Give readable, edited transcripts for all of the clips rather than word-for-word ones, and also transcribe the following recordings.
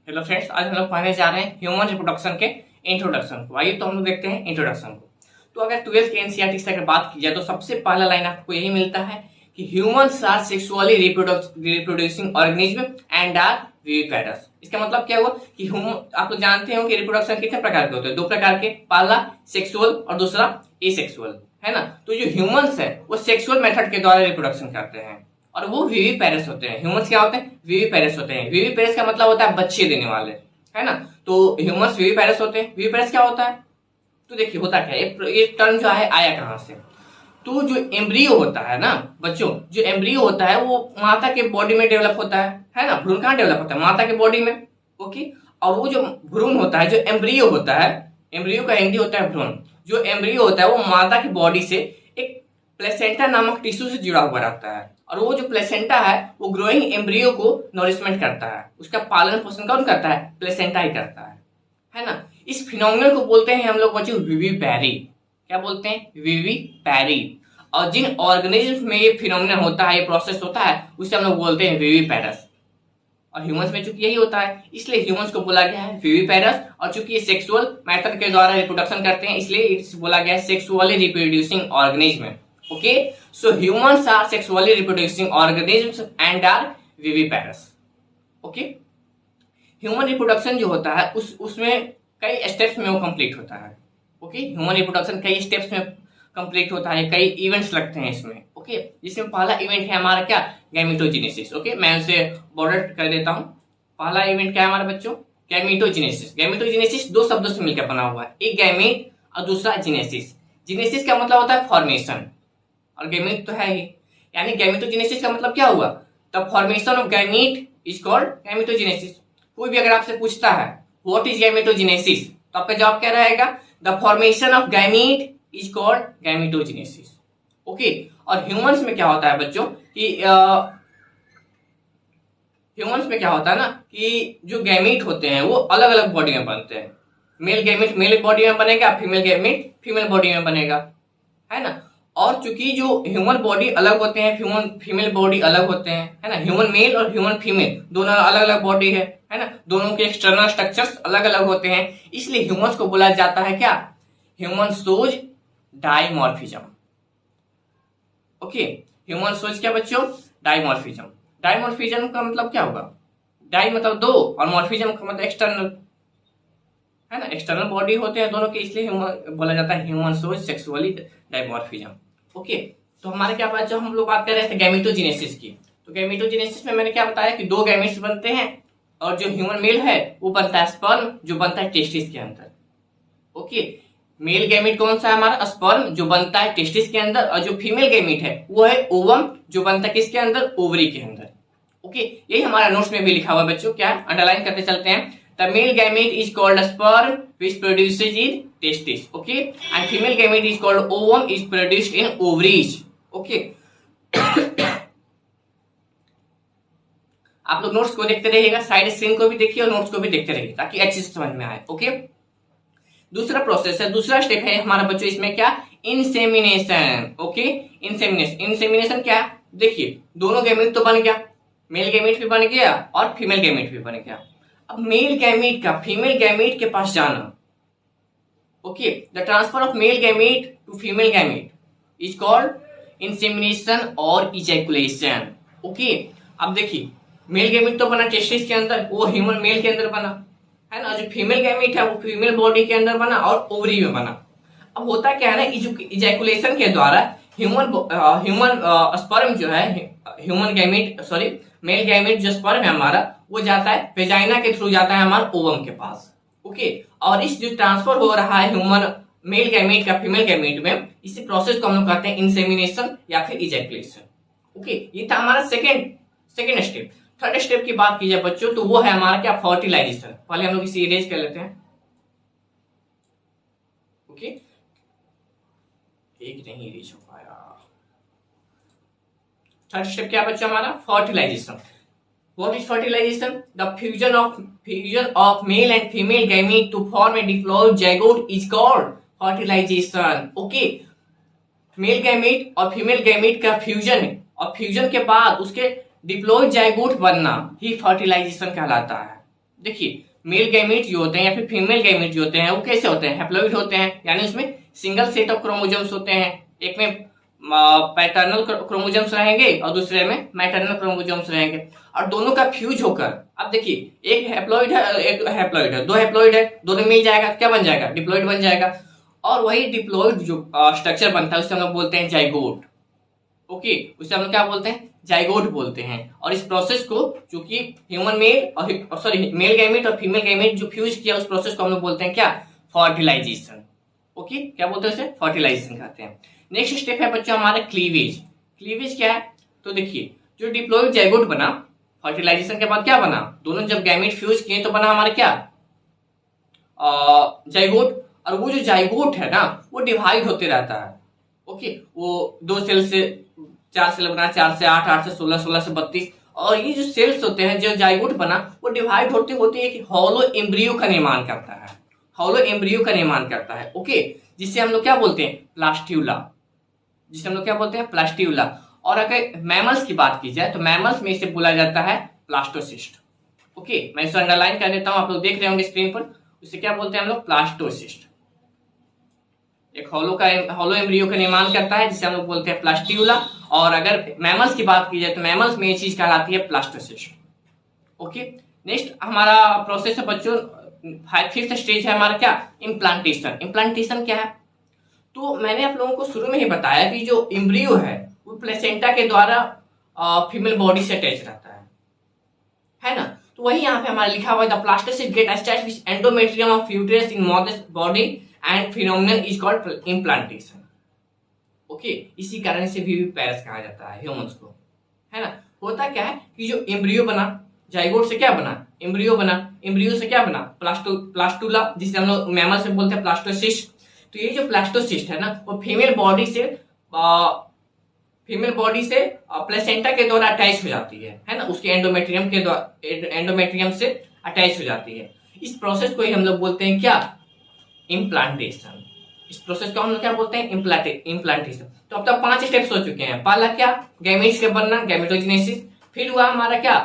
Hello friends, आज हम लोग पढ़ने जा रहे हैं ह्यूमन रिप्रोडक्शन के इंट्रोडक्शन को। आइए तो हम लोग देखते हैं इंट्रोडक्शन को। तो अगर 12th के एनसीईआरटी से अगर बात की जाए तो सबसे पहला लाइन आपको यही मिलता है कि humans are sexually reproducing organism and are viviparous. इसका मतलब क्या हुआ कि आप लोग जानते हो कि रिप्रोडक्शन कितने प्रकार के होते हैं, दो प्रकार के, पहला सेक्सुअल और दूसरा एसेक्सुअल, है ना। तो जो ह्यूमंस है वो सेक्सुअल मेथड के द्वारा रिप्रोडक्शन करते हैं और वो विविपेरस होते हैं। ह्यूमंस क्या होते हैं? विविपेरस होते हैं। विविपेरस का मतलब होता है बच्चे देने वाले, है ना। तो ह्यूमंस विविपेरस होते हैं। विविपेरस क्या होता है? तो देखिए होता क्या है, ये टर्म जो है आया कहां से। तो जो एम्ब्रियो होता है ना बच्चों, जो एम्ब्रियो होता है वो माता के बॉडी में डेवलप होता है ना। भ्रूण कहाँ डेवलप होता है? माता के बॉडी में। ओके। और वो जो भ्रूण होता है, जो एम्ब्रियो होता है, एम्ब्रियो का हिंदी होता है भ्रूण। जो एम्ब्रियो होता है वो माता की बॉडी से एक प्लेसेंटा नामक टिश्यू से जुड़ा हुआ रहता है और वो जो प्लेसेंटा है वो ग्रोइंग एम्ब्रियो को नरिशमेंट करता है। उसका पालन पोषण कौन करता है? प्लेसेंटा ही करता है ना। इस फिनोमिनन को बोलते हैं हम लोग बच्चों विविपैरी। क्या बोलते हैं? विविपैरी। और जिन ऑर्गेनिज्म में ये फिनोमिनन होता है, ये प्रोसेस होता है, उसे हम लोग बोलते हैं विविपेरस। और ह्यूमंस में चूंकि यही होता है इसलिए ह्यूमंस को बोला गया है विविपेरस। और चूंकि ये सेक्सुअल मेथड के द्वारा रिप्रोडक्शन करते हैं इसलिए इसे बोला गया है sexually reproducing organism. Okay, so humans are sexually reproducing organisms and are viviparous. Okay, human reproduction जो होता है उसमें कई स्टेप्स में वो कंप्लीट होता है। ओके, ह्यूमन रिप्रोडक्शन कई स्टेप्स में कंप्लीट होता है, कई इवेंट्स लगते हैं इसमें। ओके, जिसमें पहला इवेंट है हमारा क्या? गैमेटोजेनेसिस। ओके, मैं उसे बॉर्डर कर देता हूं। पहला इवेंट क्या है हमारा बच्चों? गैमेटोजेनेसिस। गैमेटोजेनेसिस दो शब्दों से मिलकर बना हुआ है, एक गैमेट और दूसरा जेनेसिस। जेनेसिस का मतलब होता है फॉर्मेशन और गैमेट तो है ही, यानी गैमेटोजेनेसिस का मतलब क्या हुआ? The formation of gamete is called gametogenesis. कोई भी अगर आपसे पूछता है व्हाट इज गैमेटोजेनेसिस तो आपका जवाब क्या रहेगा? The formation of gamete is called gametogenesis. Okay, और ह्यूमंस में क्या होता है बच्चों कि ह्यूमंस में क्या होता है ना कि जो गैमेट होते हैं वो अलग अलग बॉडी में बनते हैं। मेल गैमेट मेल बॉडी में बनेगा, फीमेल गैमेट फीमेल बॉडी में बनेगा, है ना। और चूंकि जो ह्यूमन बॉडी अलग होते हैं, फीमेल बॉडी अलग होते हैं, है ना। ह्यूमन मेल और ह्यूमन फीमेल दोनों अलग अलग बॉडी है ना। दोनों के एक्सटर्नल स्ट्रक्चर्स अलग अलग होते हैं, इसलिए ह्यूमंस को बोला जाता है क्या? Human shows dimorphism. Okay, human shows क्या बच्चों? डाइमॉर्फिज्म। डाइमॉर्फिज्म का मतलब क्या होगा? डाई मतलब दो और मॉर्फिज्म का मतलब एक्सटर्नल, है ना। एक्सटर्नल बॉडी होते हैं दोनों के, इसलिए बोला जाता है human shows sexually dimorphism. Okay, तो हमारे क्या बात, जब हम लोग बात कर रहे थे गैमेटोजेनेसिस की, तो गैमेटोजेनेसिस में मैंने क्या बताया कि दो गैमेट्स बनते हैं और जो ह्यूमन मेल है वो बनता है स्पर्म, जो बनता है टेस्टिस के अंदर। ओके, मेल गैमेट कौन सा है हमारा? स्पर्म, जो बनता है टेस्टिस के अंदर, और जो फीमेल गैमेट है वो है ओवम, जो बनता है किसके अंदर? ओवरी के अंदर। ओके, यही हमारा नोट्स में भी लिखा हुआ है बच्चों। क्या अंडरलाइन करते चलते हैं? The male gamete is called sperm which produces in testis, okay, and female gamete is called ovum is produced in ovaries. Okay, आप लोग नोट्स को देखते रहिएगा, साइड स्क्रीन को भी देखिए और नोट्स को भी देखते रहिए ताकि अच्छे से समझ में आए। ओके, दूसरा प्रोसेस है, दूसरा स्टेप है हमारा बच्चों इसमें क्या? इंसेमिनेशन। ओके, इंसेमिनेशन क्या है? देखिए दोनों गैमेट तो बन गया, मेल गैमेट भी बन गया और फीमेल गैमेट भी बन गया। अब मेल गैमेट का फीमेल गैमेट के पास जाना। Okay, the transfer of male gamete to female gamete is called insemination और इजैकुलेशन। ओके, अब देखिए मेल गैमेट तो बना टेस्टिस के अंदर, वो ह्यूमन मेल के अंदर बना, है ना। जो फीमेल गैमेट है वो फीमेल बॉडी के अंदर बना और ओवरी में बना। अब होता क्या है ना, इजैकुलेशन के द्वारा ह्यूमन स्पर्म जो है, human gamete sorry male gamete जो स्पर्म है हमारा वो जाता है वेजाइना के थ्रू, जाता है हमारा ओवम के पास। ओके, और इस जो ट्रांसफर हो रहा है ह्यूमन मेल गैमेट का फीमेल गैमेट में, इसी प्रोसेस को हम लोग कहते हैं इंसेमिनेशन या फिर इजैकुलेशन। ओके, ये था हमारा सेकेंड स्टेप। थर्ड स्टेप की बात की जाए बच्चों तो वो है हमारा क्या? फर्टिलाइजेशन। पहले हम लोग इसे इरेज कर लेते हैं। ओके, एक नहीं इरेज हो पाया। थर्ड स्टेप क्या बच्चा हमारा? Fertilisation. What is fertilization? The fusion of male and female gamete to form a diploid zygote is called fertilization. Okay, male gamete और फीमेल गैमेट का फ्यूजन है और फ्यूजन के बाद उसके डिप्लॉइड जाइगोट बनना ही फर्टिलाइजेशन कहलाता है। देखिए मेल गैमेट जो होते हैं या फिर फीमेल गैमेट जो होते हैं वो कैसे होते हैं, हैप्लॉइड होते हैं, यानी उसमें सिंगल सेट ऑफ क्रोमोसोम्स होते हैं। एक में पैटर्नल क्रोमोसोम्स रहेंगे और दूसरे में मैटरनल क्रोमोसोम्स रहेंगे, और दोनों का फ्यूज होकर, अब देखिए एक हैप्लॉइड है एक हैप्लॉइड है, दो हैप्लॉइड है, दोनों मिल जाएगा, क्या बन जाएगा, डिप्लॉइड बन जाएगा। और वही डिप्लॉइड जो स्ट्रक्चर बनता है उसे हम लोग बोलते हैं जाइगोट। ओके, उसे हम लोग क्या बोलते हैं, जाइगोट बोलते हैं। और इस प्रोसेस को चूंकि ह्यूमन मेल और सॉरी मेल गैमेट और फीमेल गैमेट जो फ्यूज किया उस प्रोसेस को हम लोग बोलते हैं क्या, फर्टिलाइजेशन। ओके, क्या बोलते हैं उसे, फर्टिलाइजेशन कहते हैं। नेक्स्ट स्टेप है बच्चों हमारा क्लीवेज। क्लीवेज क्या है, तो देखिए जो डिप्लॉइड जाइगोट बना, फर्टिलाइजेशन के बाद क्या बना, दोनों जब गैमेट फ्यूज किए तो बना हमारा क्या, जाइगोट। और वो जो जाइगोट है ना वो डिवाइड होते रहता है। ओके, वो 2 सेल से 4 सेल बना, 4 से 8, 8 से 16, 16 से 32, और ये जो सेल्स होते हैं जो जाइगोट बना वो डिवाइड होते होते एक हॉलो एम्ब्रियो का निर्माण करता है, हॉलो एम्ब्रियो का निर्माण करता है। ओके, जिससे हम लोग क्या बोलते हैं, प्लास्ट्यूला, जिसे हम लोग क्या बोलते हैं, प्लास्ट्यूला। और अगर मैमल्स की बात की जाए तो मैमल्स में इसे बोला जाता है प्लास्टोसिस्ट। ओके, मैं इसे अंडरलाइन कर देता हूं, आप लोग देख रहे होंगे स्क्रीन पर, उसे क्या बोलते हैं हम लोग, प्लास्टोसिस्ट। एक हॉलो एम्ब्रियो का निर्माण करता है जिसे हम लोग बोलते हैं प्लास्ट्यूला। और अगर मैमल्स की बात की जाए तो मैमल्स में ये चीज कहलाती है प्लास्टोसिस्ट। ओके, नेक्स्ट हमारा प्रोसेस है बच्चों, 5th स्टेज है हमारा क्या, इम्प्लांटेशन। इम्प्लांटेशन क्या है, तो मैंने आप लोगों को शुरू में ही बताया कि जो एम्ब्रियो है वो प्लेसेंटा के द्वारा फीमेल बॉडी से अटैच रहता है ना। तो वही यहाँ पे हमारा लिखा हुआ है, the blastocyst get attached with endometrium of uterus in mother's body and phenomenon is called implantation. Okay, इसी कारण से भी पेरिस कहा जाता है ह्यूमंस को, है ना। होता क्या है कि जो एम्ब्रियो बना, जाइगोट से क्या बना, एम्ब्रियो बना, एम्ब्रियो से क्या बना, प्लास्टूला, जिसे हम लोग मैमल से बोलते हैं प्लास्टोसिस्ट। तो ये जो प्लास्टोसिस्ट है ना वो फीमेल बॉडी से प्लेसेंटा के द्वारा अटैच हो जाती है ना, उसके एंडोमेट्रियम से अटैच हो जाती है। इस प्रोसेस को ही हम लोग बोलते हैं क्या, इम्प्लांटेशन। इस प्रोसेस को हम लोग क्या बोलते हैं, इम्प्लांटेशन। तो अब तक 5 स्टेप्स हो चुके हैं। पहला क्या, गैमेट्स के बनना, गैमेटोजेनेसिस। फिर हुआ हमारा क्या,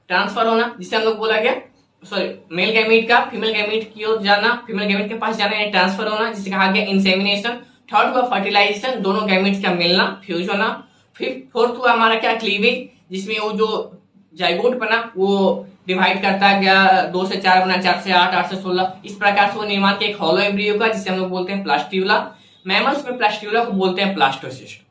ट्रांसफर होना, जिसे हम लोग बोला गया, सॉरी मेल गैमेट का फीमेल गैमेट की ओर जाना, फीमेल गैमेट के पास जाना, ट्रांसफर होना, जिसे कहा गया इंसेमिनेशन। थर्ड हुआ फर्टिलाइजेशन, दोनों गैमेट्स का मिलना, फ्यूज होना। फिर फोर्थ हुआ हमारा क्या, क्लीवेज, जिसमें वो जो जाइगोट बना वो डिवाइड करता गया, 2 से 4 बना, 4 से 8, 8 से 16, इस प्रकार से वो निर्माण के एक हॉलो एम्ब्रियो का, जिसे हम लोग बोलते हैं प्लास्ट्यूला। मैमल्स में प्लास्ट्यूला को बोलते हैं प्लास्टोसिस्ट।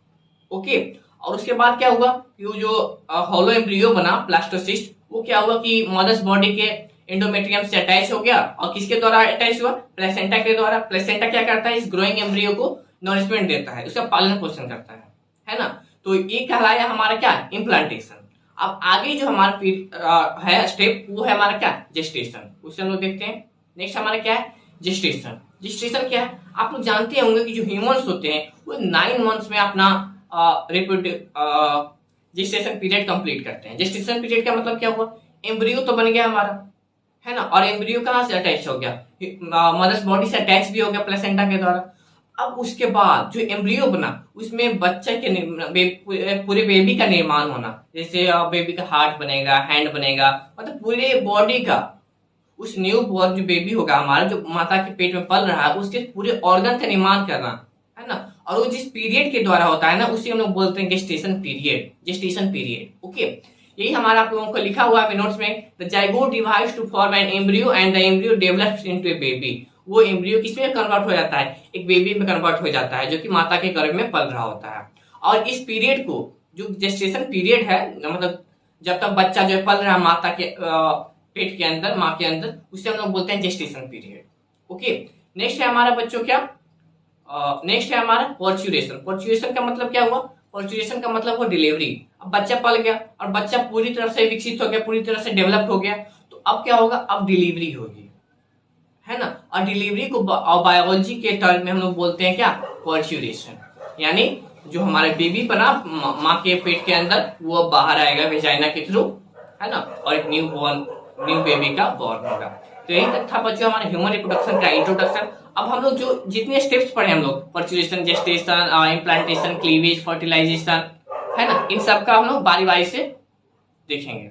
ओके, और उसके बाद क्या हुआ कि वो जो हॉलो एम्ब्रियो बना प्लास्टोसिस्ट, वो क्या हुआ कि मदर्स बॉडी के एंडोमेट्रियम से अटैच हो गया, और किसके द्वारा अटैच हुआ, प्लेसेंटा के द्वारा। प्लेसेंटा क्या करता है, इस ग्रोइंग एम्ब्रियो को नरिशमेंट देता है, उसका पालन पोषण करता है ना। तो ये कहलाया हमारा क्या, इम्प्लांटेशन। अब आगे जो हमारा है स्टेप वो है हमारा क्या, जेस्टेशन, उसे हम लोग देखते हैं। नेक्स्ट हमारा क्या है, जेस्टेशन। जेस्टेशन क्या है, आप लोग जानते होंगे कि जो ह्यूमंस होते हैं वो 9 मंथ्स में अपना जेस्टेशन पीरियड कंप्लीट करते हैं। जेस्टेशन पीरियड का मतलब क्या हुआ, एम्ब्रियो तो बन गया हमारा, है ना, और एम्ब्रियो कहाँ से अटैच हो गया, मदर्स बॉडी से अटैच भी हो गया प्लेसेंटा के द्वारा। अब उसके बाद जो एम्ब्रियो बना उसमें बच्चे के पूरे बेबी का निर्माण होना, जैसे बेबी का हार्ट बनेगा, हैंड बनेगा, मतलब पूरे बॉडी का, उस न्यू बॉर्न जो बेबी होगा हमारा, जो माता के पेट में पल रहा है, उसके पूरे ऑर्गन का निर्माण करना, है ना। और वो जिस पीरियड के द्वारा होता है ना उसे हम लोग बोलते हैं gestation period, gestation period. Okay, यही हमारा आप लोगों को लिखा हुआ है नोट्स में, the zygote divides to form an embryo and the embryo develops into a baby. वो एम्ब्रियो किसमें कन्वर्ट हो जाता है, एक बेबी में कन्वर्ट हो जाता है, जो कि माता के गर्भ में पल रहा होता है। और इस पीरियड को, जो जेस्टेशन पीरियड है, मतलब जब तक बच्चा जो है पल रहा है माता के पेट के अंदर, माँ के अंदर, उसे हम लोग बोलते हैं जेस्टेशन पीरियड। ओके, नेक्स्ट है हमारा बच्चों क्या, नेक्स्ट है हमारा पर्च्यूरेशन। पर्च्यूरेशन का मतलब क्या हुआ, पर्च्यूरेशन का मतलब हुआ डिलीवरी। अब बच्चा पल गया और बच्चा पूरी तरह से विकसित हो गया, पूरी तरह से डेवलप्ड हो गया, तो अब क्या होगा, अब डिलीवरी होगी, है ना। और डिलीवरी को बायोलॉजी के टर्म में हम लोग बोलते हैं क्या, पर्च्यूरेशन। यानी जो हमारा बेबी बना माँ के पेट के अंदर वो बाहर आएगा वेजाइना के थ्रू, है ना, और एक न्यू बेबी का बॉर्न होगा। तो यही तक था बच्चों हमारे ह्यूमन रिप्रोडक्शन का इंट्रोडक्शन। अब हम लोग जो जितने स्टेप्स पढ़े हम लोग, पर्च्यूरेशन, जेस्टेशन, इम्प्लांटेशन, क्लीवेज, फर्टिलाइजेशन, है ना, इन सब का हम लोग बारी बारी से देखेंगे।